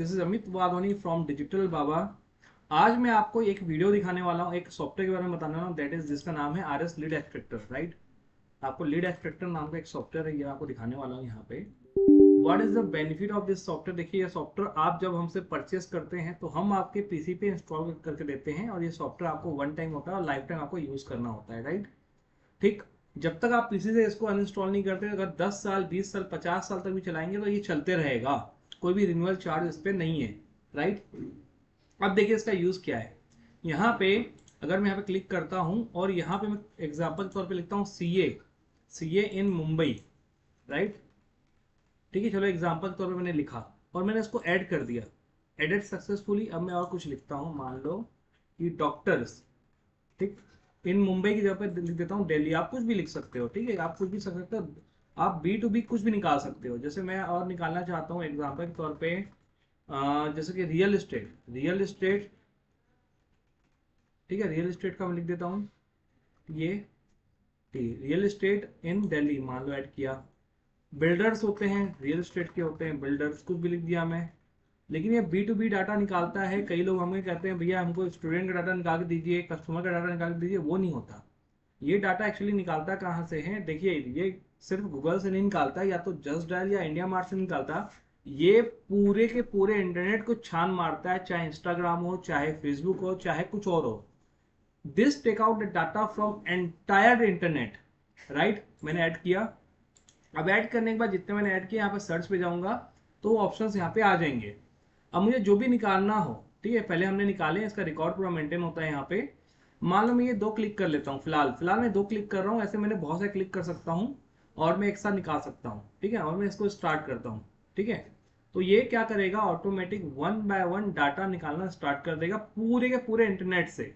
This is Amit Wadhwani from Digital Baba. आज मैं आपको एक वीडियो दिखाने वाला हूँ, एक सॉफ्टवेयर के बारे में बताने वाला हूँ, दैट इज जिसका नाम है R S lead extractor. Right, आपको लीड एक्सट्रैक्टर नाम का एक सॉफ्टवेयर है, ये आपको दिखाने वाला हूँ यहाँ पे। What is the benefit of this software? देखिए, ये सॉफ्टवेयर आप जब हमसे परचेस करते हैं तो हम आपके पीसी पे इंस्टॉल करके देते हैं, और ये सॉफ्टवेयर आपको वन टाइम होता है और लाइफ टाइम आपको यूज करना होता है। राइट, ठीक। जब तक आप पीसी से इसको अनइंस्टॉल नहीं करते, अगर 10 साल 20 साल 50 साल तक भी चलाएंगे तो ये चलते रहेगा, कोई भी रिन्यूअल चार्ज इस पर नहीं है। राइट, अब देखिए इसका यूज क्या है। यहाँ पे अगर मैं यहाँ पे क्लिक करता हूँ और यहाँ पे मैं एग्जाम्पल के तौर पे लिखता हूँ सी ए इन मुंबई। राइट, ठीक है, चलो एग्जाम्पल के तौर पे मैंने लिखा और मैंने इसको ऐड कर दिया, एडिट सक्सेसफुली। अब मैं और कुछ लिखता हूँ, मान लो कि डॉक्टर्स, ठीक, इन मुंबई की जगह पे लिख देता हूँ दिल्ली। आप कुछ भी लिख सकते हो, ठीक है, आप कुछ भी लिख सकते हो, आप बी टू बी कुछ भी निकाल सकते हो। जैसे मैं और निकालना चाहता हूँ एग्जाम्पल के तौर पे, जैसे कि रियल इस्टेट, ठीक है, रियल इस्टेट का मैं लिख देता हूँ ये, रियल इस्टेट इन दिल्ली मान लो, ऐड किया। बिल्डर्स होते हैं, रियल इस्टेट के होते हैं बिल्डर्स, कुछ भी लिख दिया मैं। लेकिन ये बी टू बी डाटा निकालता है। कई लोग हमें कहते हैं भैया हमको स्टूडेंट का डाटा निकाल के दीजिए, कस्टमर का डाटा निकाल के दीजिए, वो नहीं होता। ये डाटा एक्चुअली निकालता कहाँ से है? देखिए, ये सिर्फ गूगल से नहीं निकालता, या तो जस्ट डायल या इंडिया मार्ट से निकालता। ये पूरे के पूरे इंटरनेट को छान मारता है, चाहे इंस्टाग्राम हो, चाहे फेसबुक हो, चाहे कुछ और हो। This take out the data from entire internet. Right, मैंने ऐड किया। अब ऐड करने के बाद जितने मैंने ऐड किया, यहाँ पे सर्च पे जाऊंगा तो ऑप्शंस यहाँ पे आ जाएंगे। अब मुझे जो भी निकालना हो, ठीक है, पहले हमने निकाले, इसका रिकॉर्ड पूरा मेंटेन होता है यहाँ पे। मान लो मैं ये दो क्लिक कर लेता हूँ, फिलहाल फिलहाल मैं दो क्लिक कर रहा हूँ, ऐसे मैंने बहुत सारे क्लिक कर सकता हूँ और मैं एक साथ निकाल सकता हूँ। ठीक है, और मैं इसको स्टार्ट करता हूँ। ठीक है, तो ये क्या करेगा, automatic one by one data निकालना स्टार्ट कर देगा पूरे के पूरे इंटरनेट से।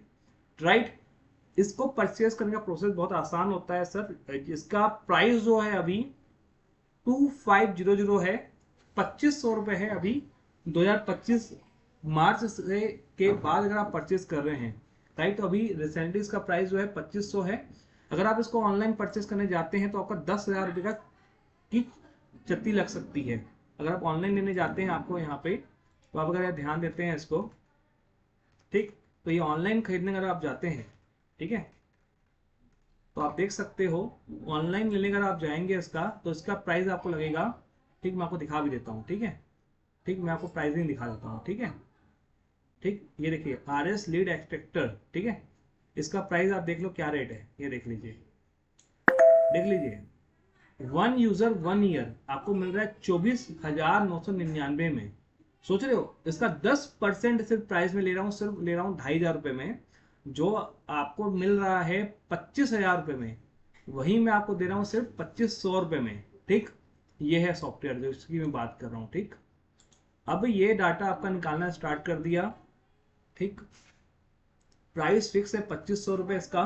राइट, इसको परचेज करने का प्रोसेस बहुत आसान होता है सर। इसका प्राइस जो है अभी 2500 है, 2500 रुपये है अभी। 2025 मार्च से के बाद अगर आप परचेज कर रहे हैं, राइट, तो अभी रिसेंटली इसका प्राइस जो है 2500 है। अगर आप इसको ऑनलाइन परचेज करने जाते हैं तो आपका 10,000 रुपये का की क्षति लग सकती है। अगर आप ऑनलाइन लेने जाते हैं आपको यहाँ पे, तो आप अगर ध्यान देते हैं इसको, ठीक, तो ये ऑनलाइन खरीदने अगर आप जाते हैं, ठीक है, तो आप देख सकते हो ऑनलाइन लेने अगर आप जाएंगे इसका, तो इसका प्राइस आपको लगेगा, ठीक, मैं आपको दिखा भी देता हूँ। ठीक है, ठीक, मैं आपको प्राइसिंग दिखा देता हूँ। ठीक है, ठीक, ये देखिए आर एस लीड एक्सट्रैक्टर, ठीक है, इसका प्राइस आप देख लो क्या रेट है, ये देख लीजिए, देख लीजिए। वन यूजर वन ईयर आपको मिल रहा है 24,999 में। सोच रहे हो, इसका 10% सिर्फ प्राइस में ले रहा हूँ, सिर्फ ले रहा हूँ 2,500 रुपये में। जो आपको मिल रहा है 25,000 रुपये में, वही मैं आपको दे रहा हूँ सिर्फ 2500 रुपये में। ठीक, ये है सॉफ्टवेयर जो इसकी मैं बात कर रहा हूँ। ठीक, अब ये डाटा आपका निकालना स्टार्ट कर दिया। ठीक, प्राइस फिक्स है 2500 रुपये इसका,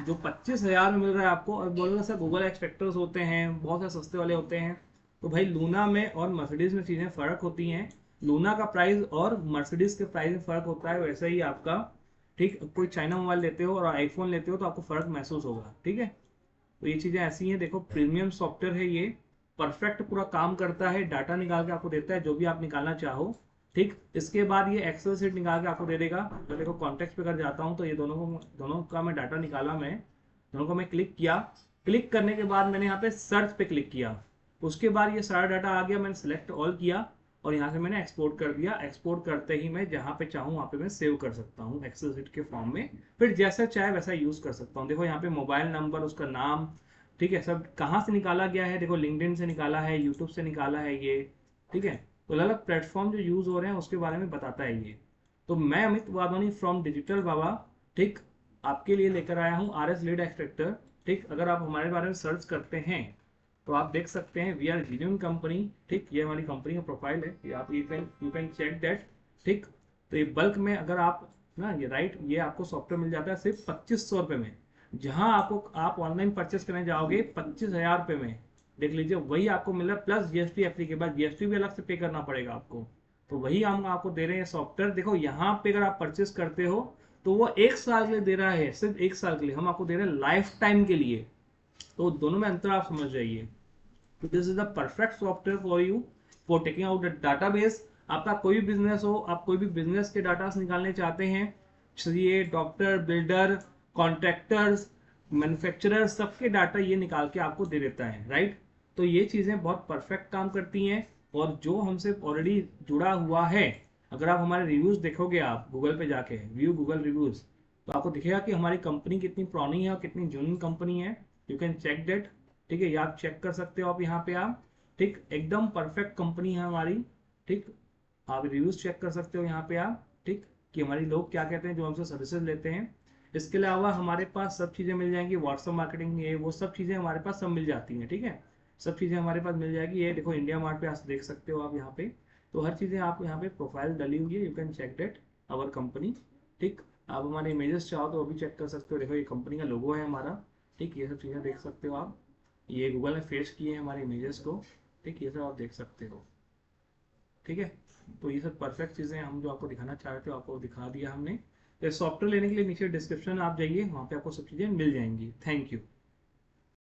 जो 25,000 में मिल रहा है आपको। और बोलोगे सर गूगल एक्सपेक्टर्स होते हैं, बहुत से सस्ते वाले होते हैं, तो भाई लूना में और मर्सिडीज में चीज़ें फ़र्क होती हैं। लूना का प्राइस और मर्सिडीज के प्राइस में फ़र्क होता है, वैसे ही आपका, ठीक, कोई चाइना मोबाइल लेते हो और आईफोन लेते हो तो आपको फ़र्क महसूस होगा। ठीक है, तो ये चीज़ें ऐसी हैं। देखो, प्रीमियम सॉफ्टवेयर है ये, परफेक्ट पूरा काम करता है, डाटा निकाल के आपको देता है जो भी आप निकालना चाहो। ठीक, इसके बाद ये एक्सेल सीट निकाल के आपको दे देगा। तो देखो कॉन्टेक्ट पे कर जाता हूँ, तो ये दोनों का मैं डाटा निकाला, मैं दोनों को मैं क्लिक किया। क्लिक करने के बाद मैंने यहाँ पे सर्च पे क्लिक किया, उसके बाद ये सारा डाटा आ गया, मैंने सेलेक्ट ऑल किया और यहाँ से मैंने एक्सपोर्ट कर दिया। एक्सपोर्ट करते ही मैं जहाँ पे चाहूँ वहाँ पे मैं सेव कर सकता हूँ एक्सेल सीट के फॉर्म में, फिर जैसा चाहे वैसा यूज कर सकता हूँ। देखो यहाँ पे मोबाइल नंबर, उसका नाम, ठीक है, सब कहाँ से निकाला गया है, देखो लिंक्डइन से निकाला है, यूट्यूब से निकाला है ये। ठीक है, तो अलग अलग प्लेटफॉर्म जो यूज हो रहे हैं उसके बारे में बताता है ये। तो मैं अमित वाधवानी फ्रॉम डिजिटल बाबा, ठीक, आपके लिए लेकर आया हूँ आर एस लीड एक्सट्रैक्टर। ठीक, अगर आप हमारे बारे में सर्च करते हैं तो आप देख सकते हैं वी आर जेन्युइन कंपनी। ठीक, ये हमारी कंपनी का प्रोफाइल है, ये आप यू कैन चेक दैट। ठीक, तो ये बल्क में अगर आप ना, ये राइट, ये आपको सॉफ्टवेयर मिल जाता है सिर्फ 2500 रुपये में। जहां आपको आप ऑनलाइन परचेस करने जाओगे 25,000 रुपये में, देख लीजिए, वही आपको मिल रहा है प्लस जीएसटी। एफडी के बाद जीएसटी भी अलग से पे करना पड़ेगा आपको। तो वही हम आपको दे रहे हैं सॉफ्टवेयर। देखो यहाँ पे अगर आप परचेस करते हो तो वो 1 साल के लिए दे रहा है, सिर्फ 1 साल के लिए, हम आपको दे रहे हैं लाइफ टाइम के लिए। तो दोनों में अंतर आप समझ जाइए। So this is the perfect software for you for taking out the database आपका कोई भी बिजनेस हो, आप कोई भी बिजनेस के डाटा निकालने चाहते हैं, CA, doctor, builder, contractors, manufacturer, सबके डाटा ये निकाल के आपको दे देता है, राइट। तो ये चीज़ें बहुत परफेक्ट काम करती हैं। और जो हमसे ऑलरेडी जुड़ा हुआ है, अगर आप हमारे रिव्यूज़ देखोगे, आप गूगल पे जाके व्यू गूगल रिव्यूज़, तो आपको दिखेगा कि हमारी कंपनी कितनी पुरानी है और कितनी जूनी कंपनी है। यू कैन चेक डेट, ठीक है, ये आप चेक कर सकते हो आप यहाँ पे आप, ठीक, एकदम परफेक्ट कंपनी है हमारी, ठीक। आप रिव्यूज चेक कर सकते हो यहाँ पे आप, ठीक, कि हमारी लोग क्या कहते हैं जो हमसे सर्विसेज लेते हैं। इसके अलावा हमारे पास सब चीज़ें मिल जाएंगी, व्हाट्सअप मार्केटिंग, ये वो सब चीज़ें हमारे पास सब मिल जाती हैं, ठीक है। सब चीज़ें हमारे पास मिल जाएगी। ये देखो इंडिया मार्ट पे आप देख सकते हो आप यहाँ पे, तो हर चीज़ें आप यहाँ पे प्रोफाइल डली हुई है, you can check that our company, ठीक। आप हमारे इमेजेस चाहो तो वो भी चेक कर सकते हो, देखो ये कंपनी का लोगो है हमारा, ठीक, ये सब चीज़ें देख सकते हो आप। ये गूगल ने फेच किए हैं हमारे इमेजेस को, ठीक, ये सब आप देख सकते हो, ठीक है। तो ये सब परफेक्ट चीज़ें हम जो आपको दिखाना चाह रहे थे आपको दिखा दिया हमने। तो सॉफ्टवेयर लेने के लिए नीचे डिस्क्रिप्शन आप जाइए, वहाँ पे आपको सब चीज़ें मिल जाएंगी। Thank you.